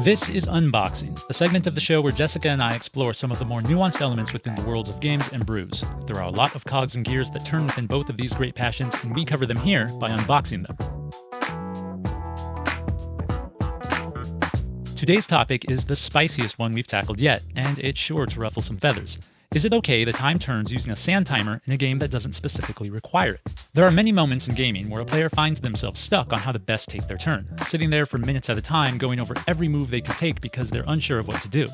This is Unboxing, a segment of the show where Jessica and I explore some of the more nuanced elements within the worlds of games and brews. There are a lot of cogs and gears that turn within both of these great passions, and we cover them here by unboxing them. Today's topic is the spiciest one we've tackled yet, and it's sure to ruffle some feathers. Is it okay to time turns using a sand timer in a game that doesn't specifically require it? There are many moments in gaming where a player finds themselves stuck on how to best take their turn, sitting there for minutes at a time going over every move they could take because they're unsure of what to do.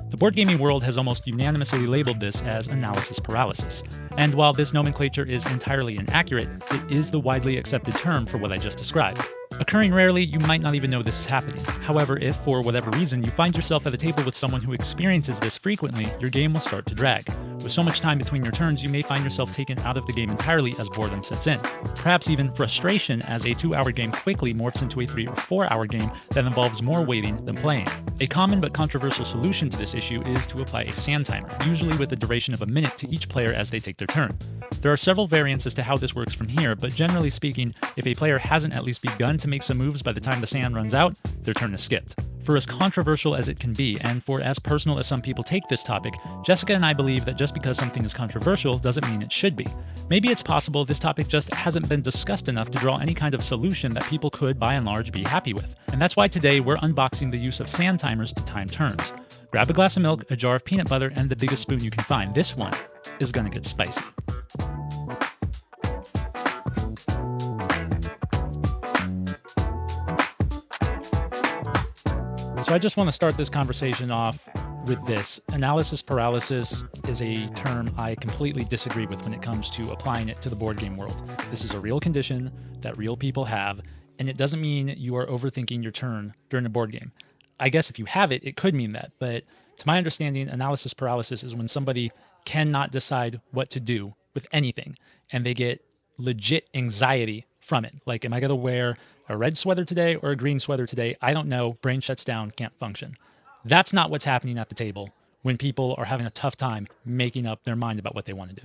The board gaming world has almost unanimously labeled this as analysis paralysis. And while this nomenclature is entirely inaccurate, it is the widely accepted term for what I just described. Occurring rarely, you might not even know this is happening. However, if for whatever reason you find yourself at a table with someone who experiences this frequently, your game will start to drag. With so much time between your turns, you may find yourself taken out of the game entirely as boredom sets in. Perhaps even frustration as a 2-hour game quickly morphs into a 3 or 4-hour game that involves more waiting than playing. A common but controversial solution to this issue is to apply a sand timer, usually with a duration of a minute to each player as they take their turn. There are several variants as to how this works from here, but generally speaking, if a player hasn't at least begun to make some moves by the time the sand runs out, their turn is skipped. For as controversial as it can be, and for as personal as some people take this topic, Jessica and I believe that just because something is controversial doesn't mean it should be. Maybe it's possible this topic just hasn't been discussed enough to draw any kind of solution that people could, by and large, be happy with. And that's why today we're unboxing the use of sand timers to time turns. Grab a glass of milk, a jar of peanut butter, and the biggest spoon you can find. This one is gonna get spicy. So I just want to start this conversation off with this. Analysis paralysis is a term I completely disagree with when it comes to applying it to the board game world. This is a real condition that real people have, and it doesn't mean you are overthinking your turn during a board game. I guess if you have it, it could mean that, but to my understanding, analysis paralysis is when somebody cannot decide what to do with anything, and they get legit anxiety from it. Like, am I going to wear a red sweater today or a green sweater today? I don't know. Brain shuts down, can't function. That's not what's happening at the table when people are having a tough time making up their mind about what they want to do.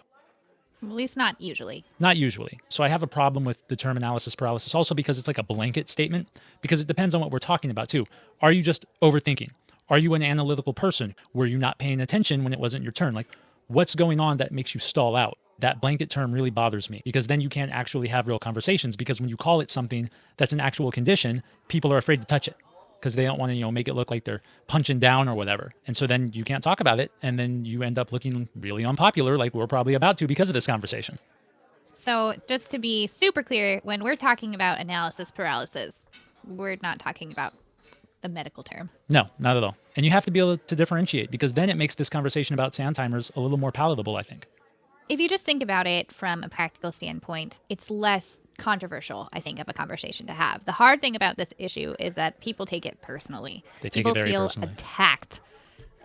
At least not usually. Not usually. So I have a problem with the term analysis paralysis also because it's like a blanket statement, because it depends on what we're talking about too. Are you just overthinking? Are you an analytical person? Were you not paying attention when it wasn't your turn? Like, what's going on that makes you stall out? That blanket term really bothers me because then you can't actually have real conversations, because when you call it something that's an actual condition, people are afraid to touch it because they don't want to, make it look like they're punching down or whatever. And so then you can't talk about it, and then you end up looking really unpopular like we're probably about to because of this conversation. So just to be super clear, when we're talking about analysis paralysis, we're not talking about the medical term. No, not at all. And you have to be able to differentiate, because then it makes this conversation about sand timers a little more palatable, I think. If you just think about it from a practical standpoint, it's less controversial, I think, of a conversation to have. The hard thing about this issue is that people take it personally. They take it very personally. People feel attacked.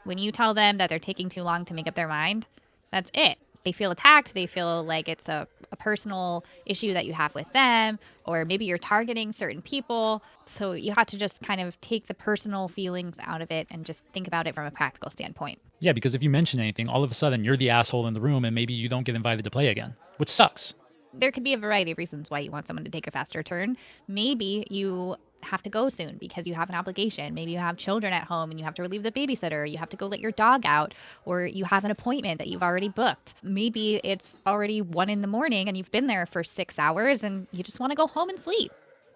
When you tell them that they're taking too long to make up their mind, that's it. They feel attacked. They feel like it's a personal issue that you have with them, or maybe you're targeting certain people. So you have to just kind of take the personal feelings out of it and just think about it from a practical standpoint. Yeah, because if you mention anything, all of a sudden you're the asshole in the room and maybe you don't get invited to play again, which sucks. There could be a variety of reasons why you want someone to take a faster turn. Maybe you have to go soon because you have an obligation. Maybe you have children at home and you have to relieve the babysitter. You have to go let your dog out, or you have an appointment that you've already booked. Maybe it's already 1 a.m. and you've been there for 6 hours and you just want to go home and sleep.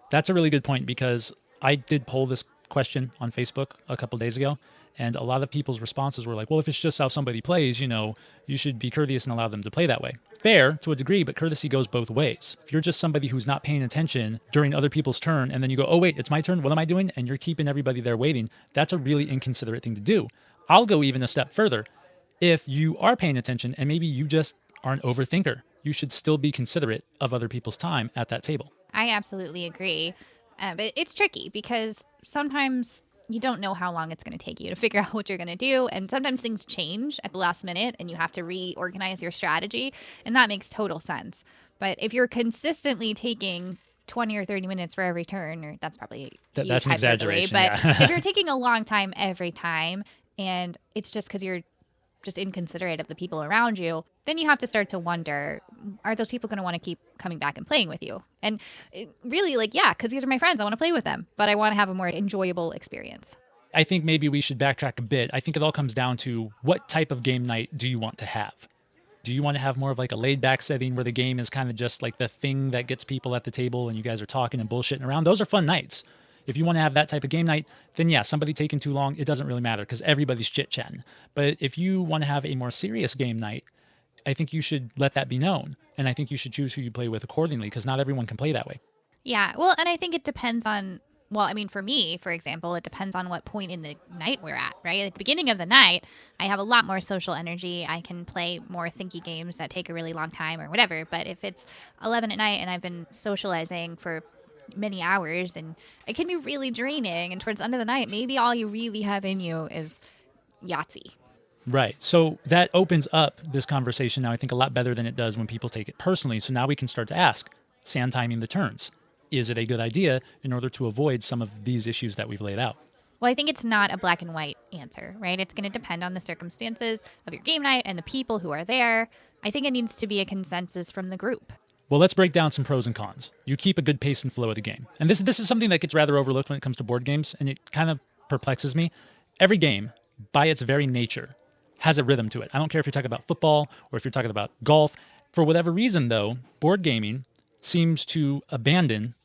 That's a really good point, because I did poll this question on Facebook a couple days ago, and a lot of people's responses were like, well, if it's just how somebody plays, you should be courteous and allow them to play that way. Fair to a degree, but courtesy goes both ways. If you're just somebody who's not paying attention during other people's turn, and then you go, oh, wait, it's my turn, what am I doing? And you're keeping everybody there waiting, that's a really inconsiderate thing to do. I'll go even a step further. If you are paying attention and maybe you just are an overthinker, you should still be considerate of other people's time at that table. I absolutely agree. But it's tricky because sometimes you don't know how long it's going to take you to figure out what you're going to do. And sometimes things change at the last minute and you have to reorganize your strategy. And that makes total sense. But if you're consistently taking 20 or 30 minutes for every turn, or that's probably that's an exaggeration. But yeah. If you're taking a long time every time and it's just because you're just inconsiderate of the people around you, then you have to start to wonder, are those people going to want to keep coming back and playing with you? And really, because these are my friends, I want to play with them, but I want to have a more enjoyable experience. I think maybe we should backtrack a bit. I think it all comes down to what type of game night do you want to have? Do you want to have more of like a laid-back setting where the game is kind of just like the thing that gets people at the table and you guys are talking and bullshitting around? Those are fun nights. If you want to have that type of game night, then yeah, somebody taking too long, it doesn't really matter because everybody's chit-chatting. But if you want to have a more serious game night, I think you should let that be known. And I think you should choose who you play with accordingly because not everyone can play that way. Yeah, well, and I think it depends on, well, I mean, for me, for example, it depends on what point in the night we're at, right? At the beginning of the night, I have a lot more social energy. I can play more thinky games that take a really long time or whatever. But if it's 11 at night and I've been socializing for many hours and it can be really draining, and towards the end of the night, maybe all you really have in you is Yahtzee. Right. So that opens up this conversation now, I think, a lot better than it does when people take it personally. So now we can start to ask, sand timing the turns. Is it a good idea in order to avoid some of these issues that we've laid out? Well, I think it's not a black and white answer, right? It's going to depend on the circumstances of your game night and the people who are there. I think it needs to be a consensus from the group. Well, let's break down some pros and cons. You keep a good pace and flow of the game. And this is something that gets rather overlooked when it comes to board games, and it kind of perplexes me. Every game, by its very nature, has a rhythm to it. I don't care if you're talking about football or if you're talking about golf. For whatever reason, though, board gaming seems to abandon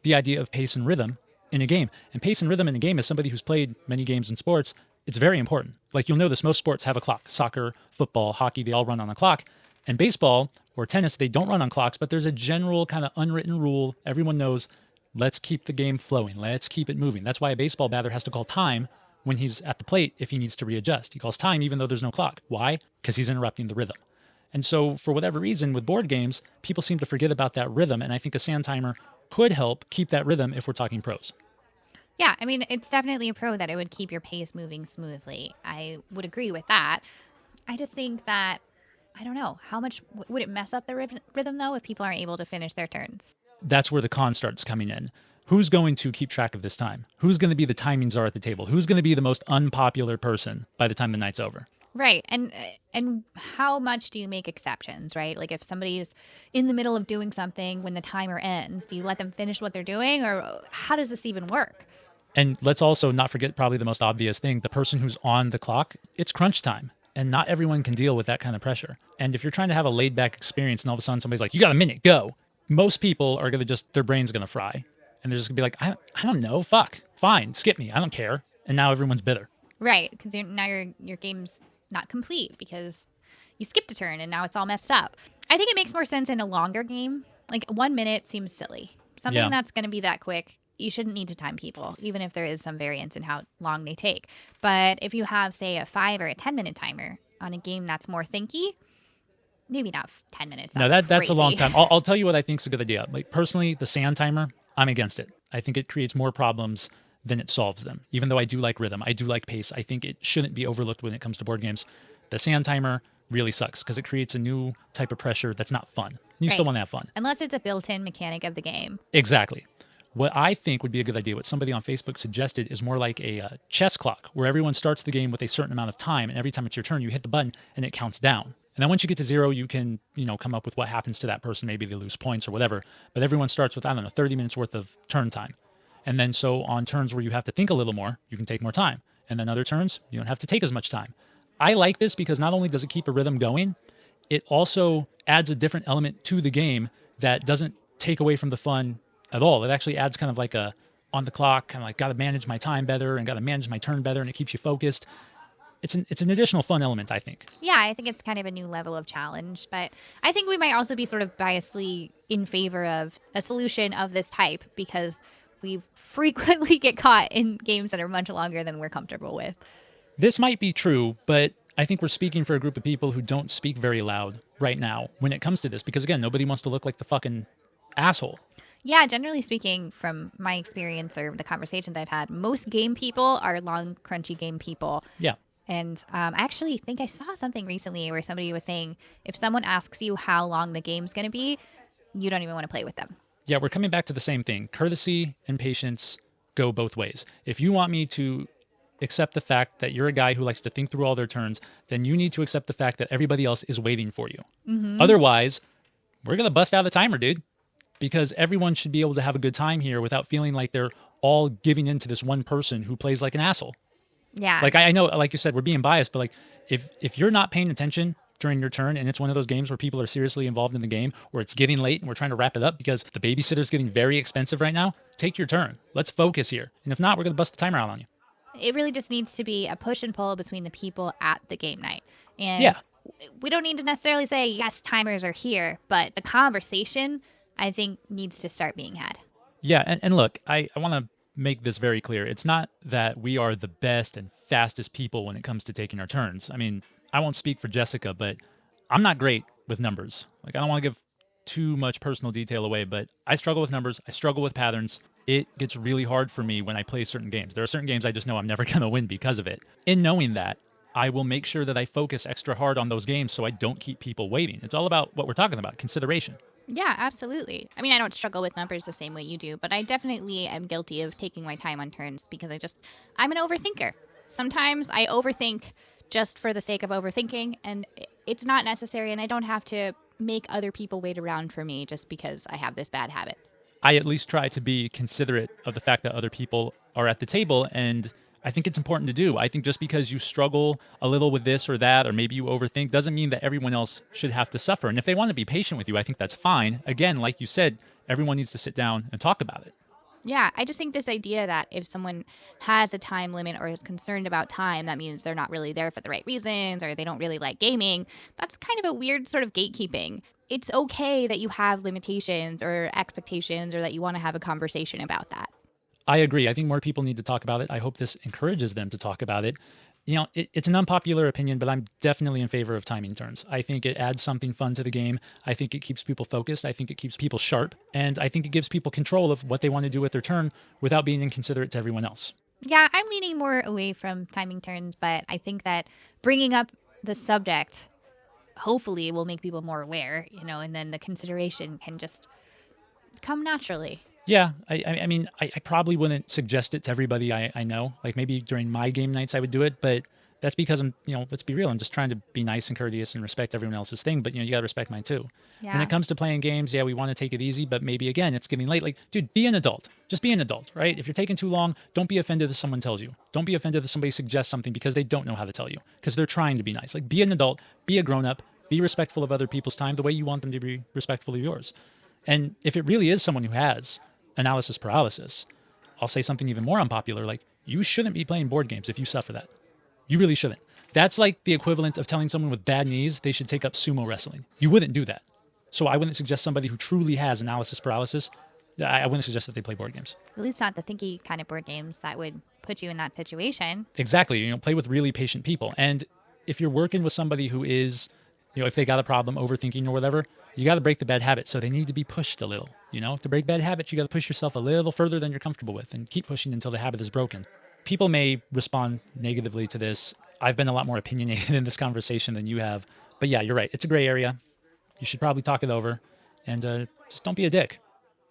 the idea of pace and rhythm in a game. And pace and rhythm in a game, as somebody who's played many games in sports, it's very important. Like, you'll know this, most sports have a clock. Soccer, football, hockey, they all run on a clock. And baseball or tennis, they don't run on clocks, but there's a general kind of unwritten rule. Everyone knows, let's keep the game flowing. Let's keep it moving. That's why a baseball batter has to call time when he's at the plate if he needs to readjust. He calls time even though there's no clock. Why? Because he's interrupting the rhythm. And so for whatever reason, with board games, people seem to forget about that rhythm. And I think a sand timer could help keep that rhythm if we're talking pros. Yeah, I mean, it's definitely a pro that it would keep your pace moving smoothly. I would agree with that. I just think that, I don't know, how much would it mess up the rhythm, though, if people aren't able to finish their turns? That's where the con starts coming in. Who's going to keep track of this time? Who's going to be the timing czar at the table? Who's going to be the most unpopular person by the time the night's over? Right. And how much do you make exceptions, right? Like if somebody's in the middle of doing something when the timer ends, do you let them finish what they're doing, or how does this even work? And let's also not forget probably the most obvious thing, the person who's on the clock, it's crunch time. And not everyone can deal with that kind of pressure. And if you're trying to have a laid back experience and all of a sudden somebody's like, you got a minute, go. Most people are going to their brain's going to fry. And they're just going to be like, I don't know, fuck, fine, skip me, I don't care. And now everyone's bitter. Right, because now your game's not complete because you skipped a turn and now it's all messed up. I think it makes more sense in a longer game. Like 1 minute seems silly. Something that's going to be that quick, you shouldn't need to time people, even if there is some variance in how long they take. But if you have, say, a 5 or a 10-minute timer on a game that's more thinky, maybe not 10 minutes. That's a long time. I'll tell you what I think is a good idea. Like personally, the sand timer, I'm against it. I think it creates more problems than it solves them. Even though I do like rhythm, I do like pace, I think it shouldn't be overlooked when it comes to board games. The sand timer really sucks because it creates a new type of pressure that's not fun. You still want to have fun. Unless it's a built-in mechanic of the game. Exactly. What I think would be a good idea, what somebody on Facebook suggested, is more like a chess clock where everyone starts the game with a certain amount of time, and every time it's your turn, you hit the button and it counts down. And then once you get to 0, you can, come up with what happens to that person. Maybe they lose points or whatever. But everyone starts with, 30 minutes worth of turn time. And then so on turns where you have to think a little more, you can take more time. And then other turns, you don't have to take as much time. I like this because not only does it keep a rhythm going, it also adds a different element to the game that doesn't take away from the fun at all. It actually adds kind of like a on the clock, kind of like got to manage my time better and got to manage my turn better, and it keeps you focused. It's an additional fun element, I think. Yeah, I think it's kind of a new level of challenge, but I think we might also be sort of biasly in favor of a solution of this type because we frequently get caught in games that are much longer than we're comfortable with. This might be true, but I think we're speaking for a group of people who don't speak very loud right now when it comes to this, because again, nobody wants to look like the fucking asshole. Yeah, generally speaking, from my experience or the conversations I've had, most game people are long, crunchy game people. Yeah. And I actually think I saw something recently where somebody was saying if someone asks you how long the game's going to be, you don't even want to play with them. Yeah, we're coming back to the same thing. Courtesy and patience go both ways. If you want me to accept the fact that you're a guy who likes to think through all their turns, then you need to accept the fact that everybody else is waiting for you. Mm-hmm. Otherwise, we're going to bust out the timer, dude. Because everyone should be able to have a good time here without feeling like they're all giving in to this one person who plays like an asshole. Yeah. Like I know, like you said, we're being biased, but like if you're not paying attention during your turn and it's one of those games where people are seriously involved in the game, or it's getting late and we're trying to wrap it up because the babysitter's getting very expensive right now, take your turn. Let's focus here. And if not, we're going to bust the timer out on you. It really just needs to be a push and pull between the people at the game night. And Yeah. we don't need to necessarily say, yes, timers are here, but the conversation, I think, needs to start being had. Yeah, and look, I want to make this very clear. It's not that we are the best and fastest people when it comes to taking our turns. I mean, I won't speak for Jessica, but I'm not great with numbers. Like, I don't want to give too much personal detail away, but I struggle with numbers. I struggle with patterns. It gets really hard for me when I play certain games. There are certain games I just know I'm never going to win because of it. In knowing that, I will make sure that I focus extra hard on those games so I don't keep people waiting. It's all about what we're talking about, consideration. Yeah, absolutely. I mean, I don't struggle with numbers the same way you do, but I definitely am guilty of taking my time on turns because I'm an overthinker. Sometimes I overthink just for the sake of overthinking, and it's not necessary, and I don't have to make other people wait around for me just because I have this bad habit. I at least try to be considerate of the fact that other people are at the table, and I think it's important to do. I think just because you struggle a little with this or that, or maybe you overthink, doesn't mean that everyone else should have to suffer. And if they want to be patient with you, I think that's fine. Again, like you said, everyone needs to sit down and talk about it. Yeah, I just think this idea that if someone has a time limit or is concerned about time, that means they're not really there for the right reasons or they don't really like gaming. That's kind of a weird sort of gatekeeping. It's okay that you have limitations or expectations or that you want to have a conversation about that. I agree. I think more people need to talk about it. I hope this encourages them to talk about it. You know, it's an unpopular opinion, but I'm definitely in favor of timing turns. I think it adds something fun to the game. I think it keeps people focused. I think it keeps people sharp. And I think it gives people control of what they want to do with their turn without being inconsiderate to everyone else. Yeah, I'm leaning more away from timing turns, but I think that bringing up the subject hopefully will make people more aware, and then the consideration can just come naturally. Yeah, I mean, I probably wouldn't suggest it to everybody I know. Like maybe during my game nights I would do it, but that's because I'm, let's be real, I'm just trying to be nice and courteous and respect everyone else's thing, but you got to respect mine too. Yeah. When it comes to playing games, yeah, we want to take it easy, but maybe again, it's getting late. Like, dude, be an adult. Just be an adult, right? If you're taking too long, don't be offended if someone tells you. Don't be offended if somebody suggests something because they don't know how to tell you, because they're trying to be nice. Like, be an adult, be a grown-up, be respectful of other people's time the way you want them to be respectful of yours. And if it really is someone who has analysis paralysis, I'll say something even more unpopular, like you shouldn't be playing board games if you suffer that. You really shouldn't. That's like the equivalent of telling someone with bad knees they should take up sumo wrestling. You wouldn't do that. So I wouldn't suggest somebody who truly has analysis paralysis, I wouldn't suggest that they play board games. At least not the thinky kind of board games that would put you in that situation. Exactly. Play with really patient people. And if you're working with somebody who is, if they got a problem overthinking or whatever, you got to break the bad habit. So they need to be pushed a little. To break bad habits, you got to push yourself a little further than you're comfortable with and keep pushing until the habit is broken. People may respond negatively to this. I've been a lot more opinionated in this conversation than you have. But yeah, you're right. It's a gray area. You should probably talk it over and just don't be a dick.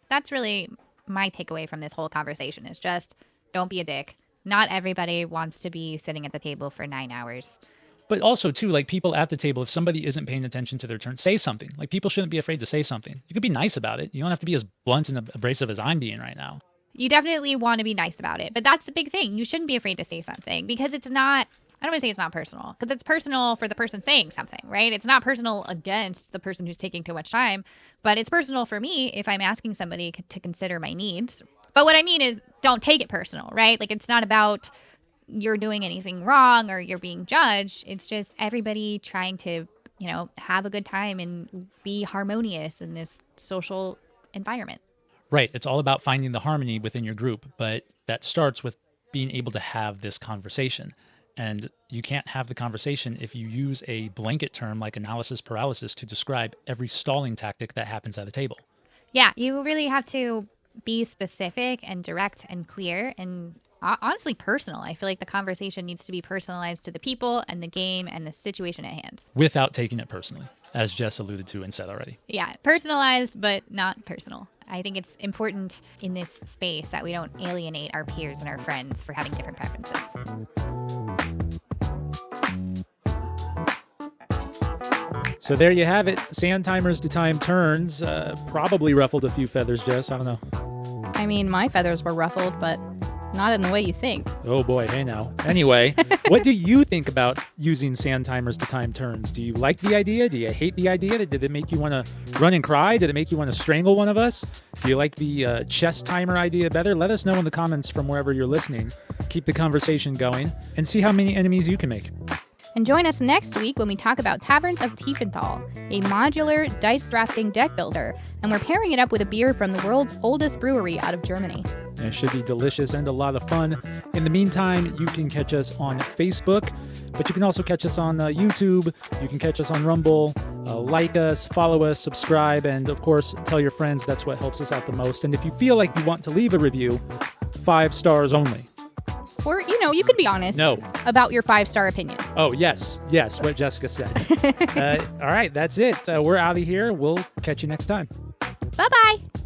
That's really my takeaway from this whole conversation is just don't be a dick. Not everybody wants to be sitting at the table for 9 hours. But also, too, like people at the table, if somebody isn't paying attention to their turn, say something. Like people shouldn't be afraid to say something. You could be nice about it. You don't have to be as blunt and abrasive as I'm being right now. You definitely want to be nice about it. But that's the big thing. You shouldn't be afraid to say something because it's not, I don't want to say it's not personal because it's personal for the person saying something, right? It's not personal against the person who's taking too much time, but it's personal for me if I'm asking somebody to consider my needs. But what I mean is don't take it personal, right? Like it's not about you're doing anything wrong or you're being judged. It's just everybody trying to, have a good time and be harmonious in this social environment. Right. It's all about finding the harmony within your group, but that starts with being able to have this conversation. And you can't have the conversation if you use a blanket term like analysis paralysis to describe every stalling tactic that happens at a table. Yeah, you really have to be specific and direct and clear and honestly personal. I feel like the conversation needs to be personalized to the people and the game and the situation at hand. Without taking it personally, as Jess alluded to and said already. Yeah, personalized, but not personal. I think it's important in this space that we don't alienate our peers and our friends for having different preferences. So there you have it. Sand timers to time turns. Probably ruffled a few feathers, Jess. I don't know. I mean, my feathers were ruffled, but Not in the way you think. Oh boy, hey now. Anyway, what do you think about using sand timers to time turns? Do you like the idea? Do you hate the idea? Did it make you want to run and cry? Did it make you want to strangle one of us? Do you like the chess timer idea better? Let us know in the comments from wherever you're listening. Keep the conversation going and see how many enemies you can make. And join us next week when we talk about Taverns of Tiefenthal, a modular dice drafting deck builder, and we're pairing it up with a beer from the world's oldest brewery out of Germany. And it should be delicious and a lot of fun. In the meantime, you can catch us on Facebook, but you can also catch us on YouTube. You can catch us on Rumble. Like us, follow us, subscribe, and of course, tell your friends. That's what helps us out the most. And if you feel like you want to leave a review, 5 stars only. Or, you could be honest about your 5-star opinion. Oh, yes, what Jessica said. All right, that's it. We're out of here. We'll catch you next time. Bye-bye.